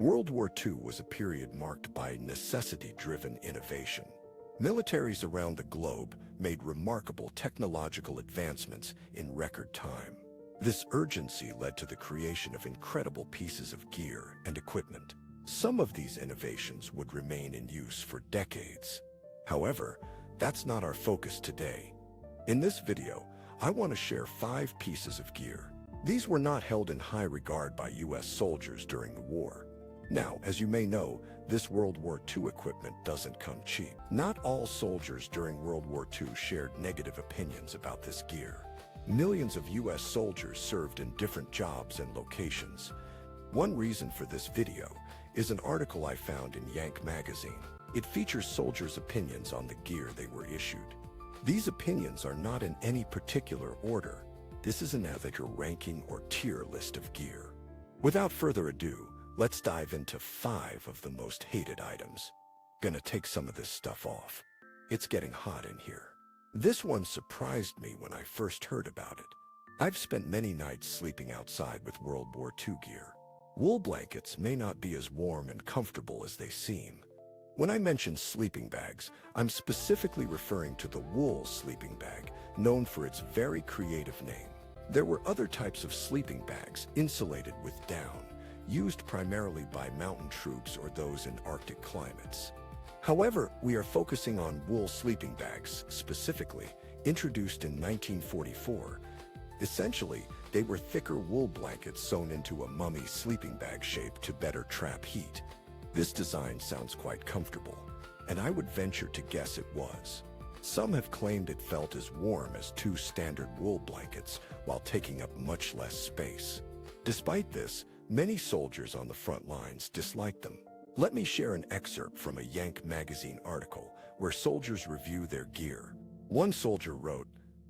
World War II was a period marked by necessity-driven innovation. Militaries around the globe made remarkable technological advancements in record time. This urgency led to the creation of incredible pieces of gear and equipment. Some of these innovations would remain in use for decades. However, that's not our focus today. In this video, I want to share 5 pieces of gear. These were not held in high regard by US soldiers during the war. Now, as you may know, this World War II equipment doesn't come cheap. Not all soldiers during World War II shared negative opinions about this gear. Millions of US soldiers served in different jobs and locations. One reason for this video is an article I found in Yank magazine. It features soldiers' opinions on the gear they were issued. These opinions are not in any particular order. This is an ethical ranking or tier list of gear. Without further ado, let's dive into 5 of the most hated items. Gonna take some of this stuff off. It's getting hot in here. This one surprised me when I first heard about it. I've spent many nights sleeping outside with World War II gear. Wool blankets may not be as warm and comfortable as they seem. When I mention sleeping bags, I'm specifically referring to the wool sleeping bag, known for its very creative name. There were other types of sleeping bags, insulated with down, used primarily by mountain troops or those in Arctic climates. However, we are focusing on wool sleeping bags specifically, introduced in 1944. Essentially, they were thicker wool blankets sewn into a mummy sleeping bag shape to better trap heat. This design sounds quite comfortable, and I would venture to guess it was. Some have claimed it felt as warm as 2 standard wool blankets while taking up much less space. Despite this, many soldiers on the front lines disliked them. Let me share an excerpt from a Yank magazine article where soldiers review their gear. One soldier wrote,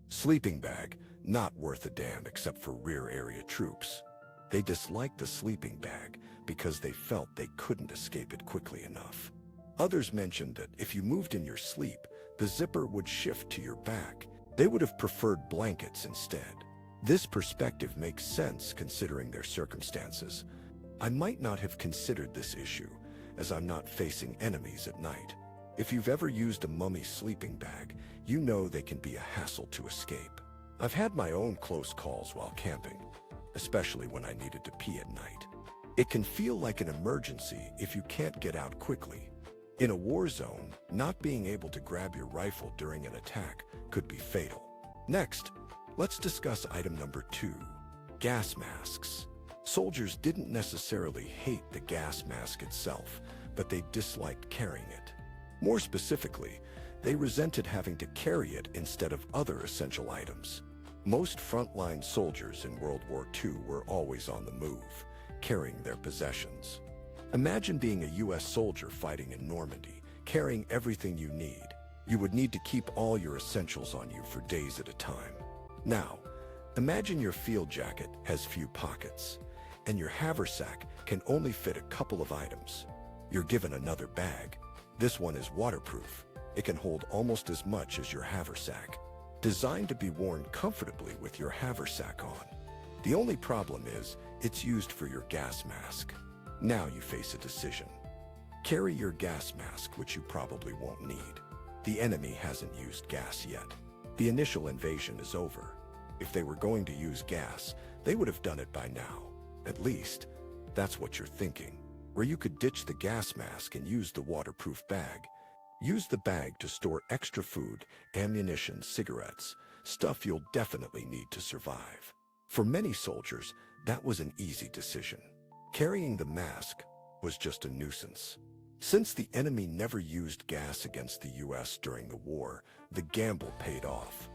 "Sleeping bag, not worth a damn except for rear area troops." They disliked the sleeping bag because they felt they couldn't escape it quickly enough. Others mentioned that if you moved in your sleep, the zipper would shift to your back. They would have preferred blankets instead. This perspective makes sense considering their circumstances. I might not have considered this issue, as I'm not facing enemies at night. If you've ever used a mummy sleeping bag, you know they can be a hassle to escape. I've had my own close calls while camping, especially when I needed to pee at night. It can feel like an emergency if you can't get out quickly. In a war zone, not being able to grab your rifle during an attack could be fatal. Next, let's discuss item number 2, gas masks. Soldiers didn't necessarily hate the gas mask itself, but they disliked carrying it. More specifically, they resented having to carry it instead of other essential items. Most frontline soldiers in World War II were always on the move, carrying their possessions. Imagine being a US soldier fighting in Normandy, carrying everything you need. You would need to keep all your essentials on you for days at a time. Now, imagine your field jacket has few pockets, and your haversack can only fit a couple of items. You're given another bag. This one is waterproof. It can hold almost as much as your haversack, designed to be worn comfortably with your haversack on. The only problem is, it's used for your gas mask. Now you face a decision. Carry your gas mask, which you probably won't need. The enemy hasn't used gas yet. The initial invasion is over. If they were going to use gas, they would have done it by now. At least, that's what you're thinking. Where you could ditch the gas mask and use the waterproof bag. Use the bag to store extra food, ammunition, cigarettes, stuff you'll definitely need to survive. For many soldiers, that was an easy decision. Carrying the mask was just a nuisance. Since the enemy never used gas against the US during the war, the gamble paid off.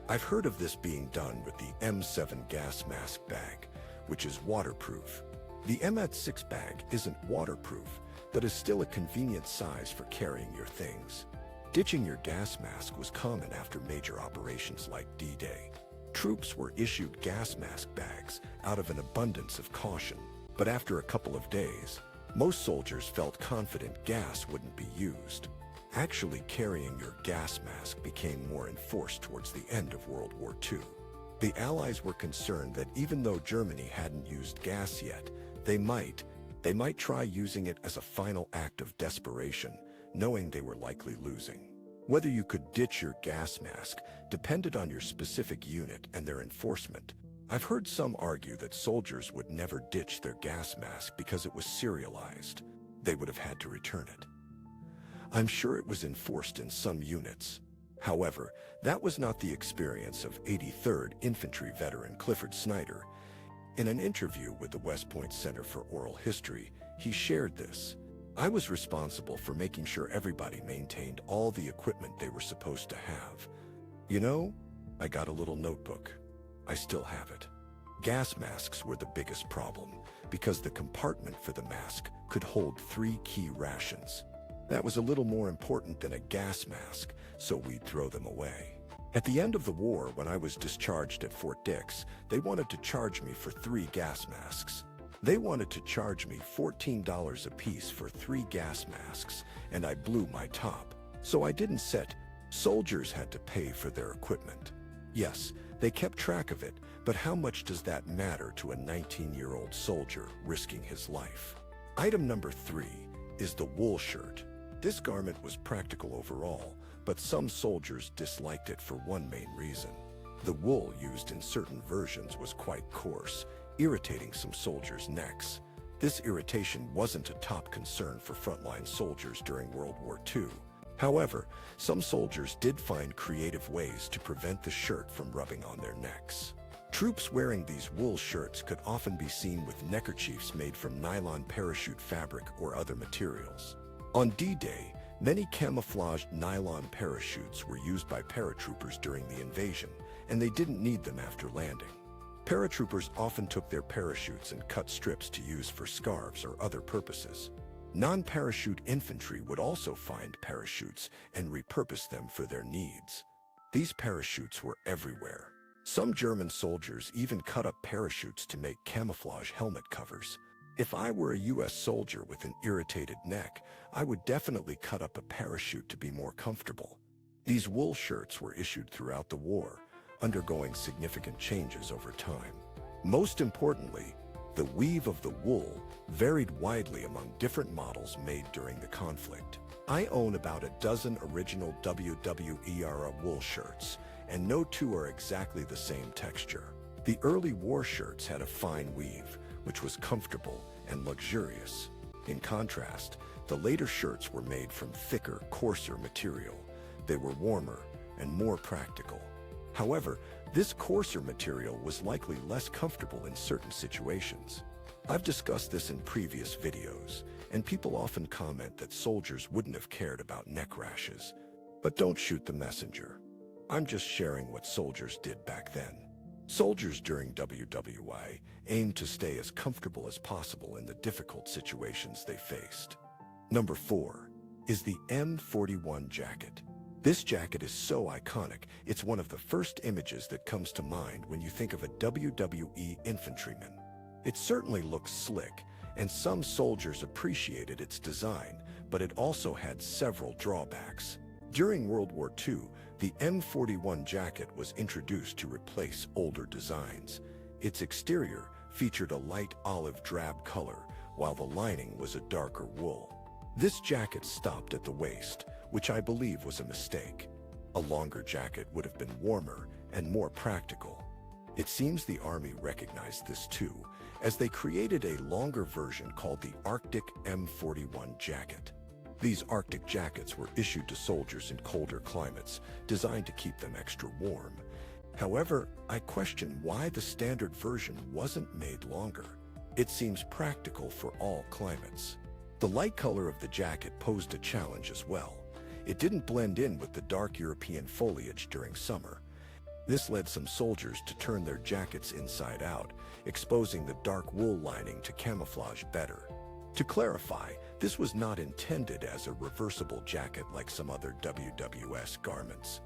I've heard of this being done with the M7 gas mask bag, which is waterproof. The M6 bag isn't waterproof, but is still a convenient size for carrying your things. Ditching your gas mask was common after major operations like D-Day. Troops were issued gas mask bags out of an abundance of caution, but after a couple of days, most soldiers felt confident gas wouldn't be used. Actually carrying your gas mask became more enforced towards the end of World War II. The Allies were concerned that even though Germany hadn't used gas yet, they might, They might try using it as a final act of desperation, knowing they were likely losing. Whether you could ditch your gas mask depended on your specific unit and their enforcement. I've heard some argue that soldiers would never ditch their gas mask because it was serialized. They would have had to return it. I'm sure it was enforced in some units. However, that was not the experience of 83rd Infantry veteran Clifford Snyder. In an interview with the West Point Center for Oral History, he shared this. "I was responsible for making sure everybody maintained all the equipment they were supposed to have. You know, I got a little notebook. I still have it." Gas masks were the biggest problem because the compartment for the mask could hold 3 key rations. That was a little more important than a gas mask, so we'd throw them away. At the end of the war, when I was discharged at Fort Dix, they wanted to charge me for 3 gas masks. They wanted to charge me $14 a piece for 3 gas masks, and I blew my top. So I didn't set. Soldiers had to pay for their equipment. Yes, they kept track of it, but how much does that matter to a 19-year-old soldier risking his life? Item number 3 is the wool shirt. This garment was practical overall, but some soldiers disliked it for one main reason. The wool used in certain versions was quite coarse, irritating some soldiers' necks. This irritation wasn't a top concern for frontline soldiers during World War II. However, some soldiers did find creative ways to prevent the shirt from rubbing on their necks. Troops wearing these wool shirts could often be seen with neckerchiefs made from nylon parachute fabric or other materials. On D-Day, many camouflaged nylon parachutes were used by paratroopers during the invasion, and they didn't need them after landing. Paratroopers often took their parachutes and cut strips to use for scarves or other purposes. Non-parachute infantry would also find parachutes and repurpose them for their needs. These parachutes were everywhere. Some German soldiers even cut up parachutes to make camouflage helmet covers. If I were a US soldier with an irritated neck, I would definitely cut up a parachute to be more comfortable. These wool shirts were issued throughout the war, undergoing significant changes over time. Most importantly, the weave of the wool varied widely among different models made during the conflict. I own about a dozen original WWII wool shirts, and no two are exactly the same texture. The early war shirts had a fine weave, which was comfortable and luxurious. In contrast, the later shirts were made from thicker, coarser material. They were warmer and more practical. However, this coarser material was likely less comfortable in certain situations. I've discussed this in previous videos, and people often comment that soldiers wouldn't have cared about neck rashes. But don't shoot the messenger. I'm just sharing what soldiers did back then. Soldiers during WWII aimed to stay as comfortable as possible in the difficult situations they faced. Number 4 is the M41 jacket. This jacket is so iconic, it's one of the first images that comes to mind when you think of a WWII infantryman. It certainly looks slick, and some soldiers appreciated its design, but it also had several drawbacks. During World War II, the M41 jacket was introduced to replace older designs. Its exterior featured a light olive drab color, while the lining was a darker wool. This jacket stopped at the waist, which I believe was a mistake. A longer jacket would have been warmer and more practical. It seems the Army recognized this too, as they created a longer version called the Arctic M41 jacket. These Arctic jackets were issued to soldiers in colder climates, designed to keep them extra warm. However, I question why the standard version wasn't made longer. It seems practical for all climates. The light color of the jacket posed a challenge as well. It didn't blend in with the dark European foliage during summer. This led some soldiers to turn their jackets inside out, exposing the dark wool lining to camouflage better. To clarify, this was not intended as a reversible jacket like some other WWS garments.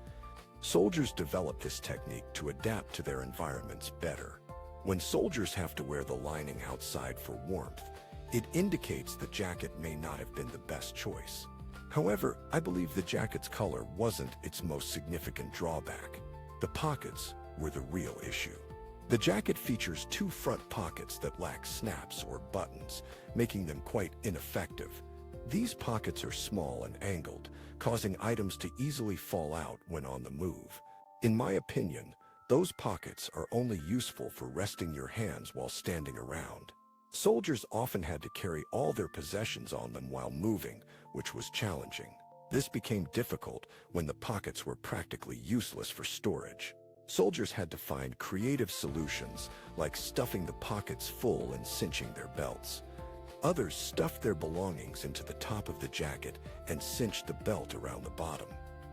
Soldiers developed this technique to adapt to their environments better. When soldiers have to wear the lining outside for warmth, it indicates the jacket may not have been the best choice. However, I believe the jacket's color wasn't its most significant drawback. The pockets were the real issue. The jacket features two front pockets that lack snaps or buttons, making them quite ineffective. These pockets are small and angled, causing items to easily fall out when on the move. In my opinion, those pockets are only useful for resting your hands while standing around. Soldiers often had to carry all their possessions on them while moving, which was challenging. This became difficult when the pockets were practically useless for storage. Soldiers had to find creative solutions, like stuffing the pockets full and cinching their belts. Others stuffed their belongings into the top of the jacket and cinched the belt around the bottom.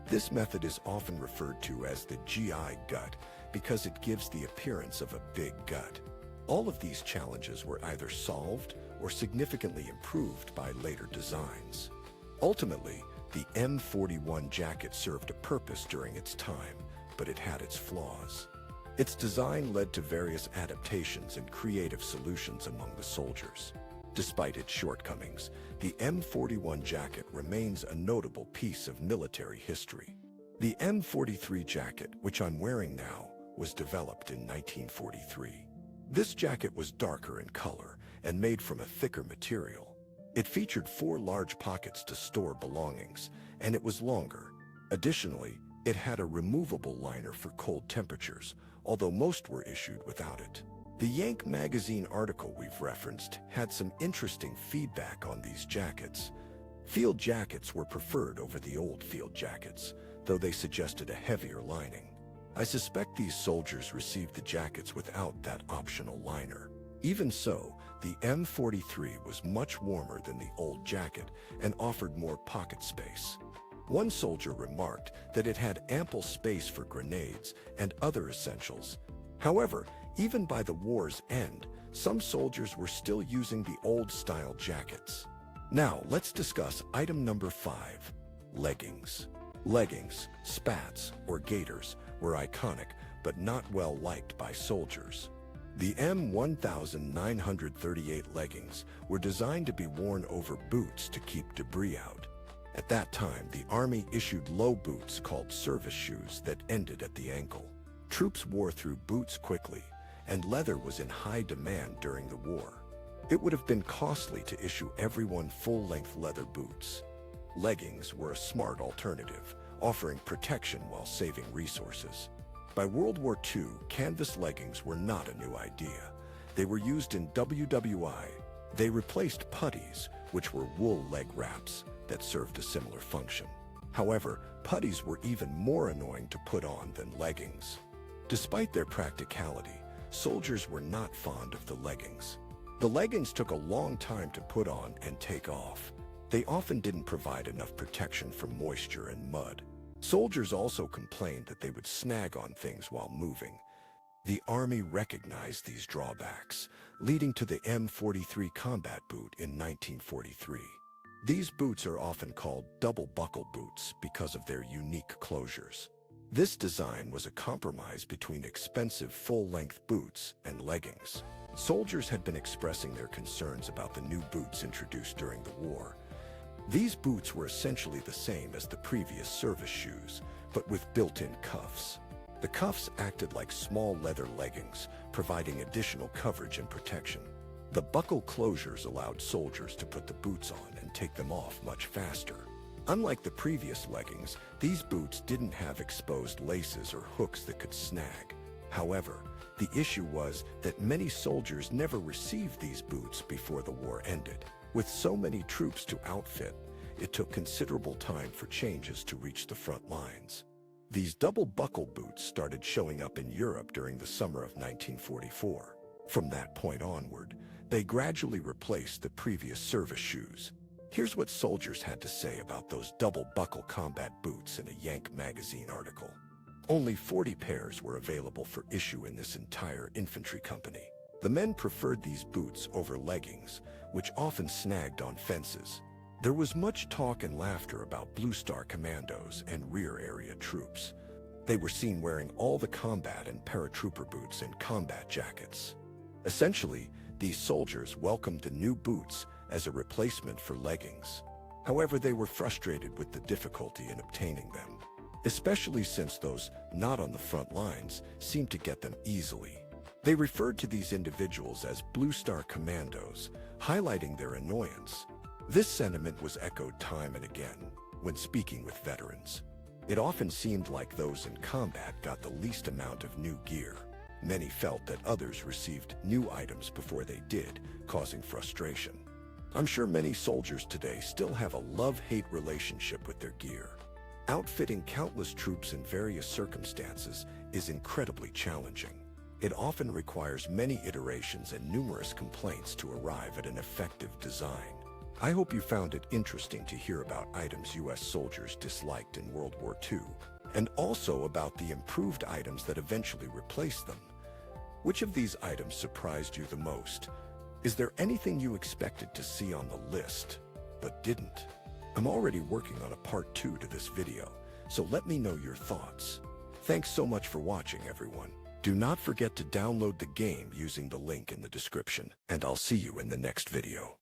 This method is often referred to as the GI gut because it gives the appearance of a big gut. All of these challenges were either solved or significantly improved by later designs. Ultimately, the M41 jacket served a purpose during its time, but it had its flaws. Its design led to various adaptations and creative solutions among the soldiers. Despite its shortcomings, the M41 jacket remains a notable piece of military history. The M43 jacket, which I'm wearing now, was developed in 1943. This jacket was darker in color and made from a thicker material. It featured 4 large pockets to store belongings, and it was longer. Additionally, it had a removable liner for cold temperatures, although most were issued without it. The Yank magazine article we've referenced had some interesting feedback on these jackets. Field jackets were preferred over the old field jackets, though they suggested a heavier lining. I suspect these soldiers received the jackets without that optional liner. Even so, the M43 was much warmer than the old jacket and offered more pocket space. One soldier remarked that it had ample space for grenades and other essentials. However, even by the war's end, some soldiers were still using the old-style jackets. Now, let's discuss item number 5, leggings. Leggings, spats, or gaiters were iconic but not well liked by soldiers. The M1938 leggings were designed to be worn over boots to keep debris out. At that time, the Army issued low boots called service shoes that ended at the ankle. Troops wore through boots quickly, and leather was in high demand during the war. It would have been costly to issue everyone full-length leather boots. Leggings were a smart alternative, offering protection while saving resources. By World War II, canvas leggings were not a new idea. They were used in WWII. They replaced puttees, which were wool leg wraps that served a similar function. However, puttees were even more annoying to put on than leggings. Despite their practicality, soldiers were not fond of the leggings. The leggings took a long time to put on and take off. They often didn't provide enough protection from moisture and mud. Soldiers also complained that they would snag on things while moving. The Army recognized these drawbacks, leading to the M43 combat boot in 1943. These boots are often called double-buckle boots because of their unique closures. This design was a compromise between expensive full-length boots and leggings. Soldiers had been expressing their concerns about the new boots introduced during the war. These boots were essentially the same as the previous service shoes, but with built-in cuffs. The cuffs acted like small leather leggings, providing additional coverage and protection. The buckle closures allowed soldiers to put the boots on and take them off much faster. Unlike the previous leggings, these boots didn't have exposed laces or hooks that could snag. However, the issue was that many soldiers never received these boots before the war ended. With so many troops to outfit, it took considerable time for changes to reach the front lines. These double-buckle boots started showing up in Europe during the summer of 1944. From that point onward, they gradually replaced the previous service shoes. Here's what soldiers had to say about those double-buckle combat boots in a Yank magazine article. Only 40 pairs were available for issue in this entire infantry company. The men preferred these boots over leggings, which often snagged on fences. There was much talk and laughter about Blue Star commandos and rear area troops. They were seen wearing all the combat and paratrooper boots and combat jackets. Essentially, these soldiers welcomed the new boots as a replacement for leggings. However, they were frustrated with the difficulty in obtaining them, especially since those not on the front lines seemed to get them easily. They referred to these individuals as Blue Star Commandos, highlighting their annoyance. This sentiment was echoed time and again when speaking with veterans. It often seemed like those in combat got the least amount of new gear. Many felt that others received new items before they did, causing frustration. I'm sure many soldiers today still have a love-hate relationship with their gear. Outfitting countless troops in various circumstances is incredibly challenging. It often requires many iterations and numerous complaints to arrive at an effective design. I hope you found it interesting to hear about items U.S. soldiers disliked in World War II, and also about the improved items that eventually replaced them. Which of these items surprised you the most? Is there anything you expected to see on the list, but didn't? I'm already working on a part 2 to this video, so let me know your thoughts. Thanks so much for watching, everyone. Do not forget to download the game using the link in the description, and I'll see you in the next video.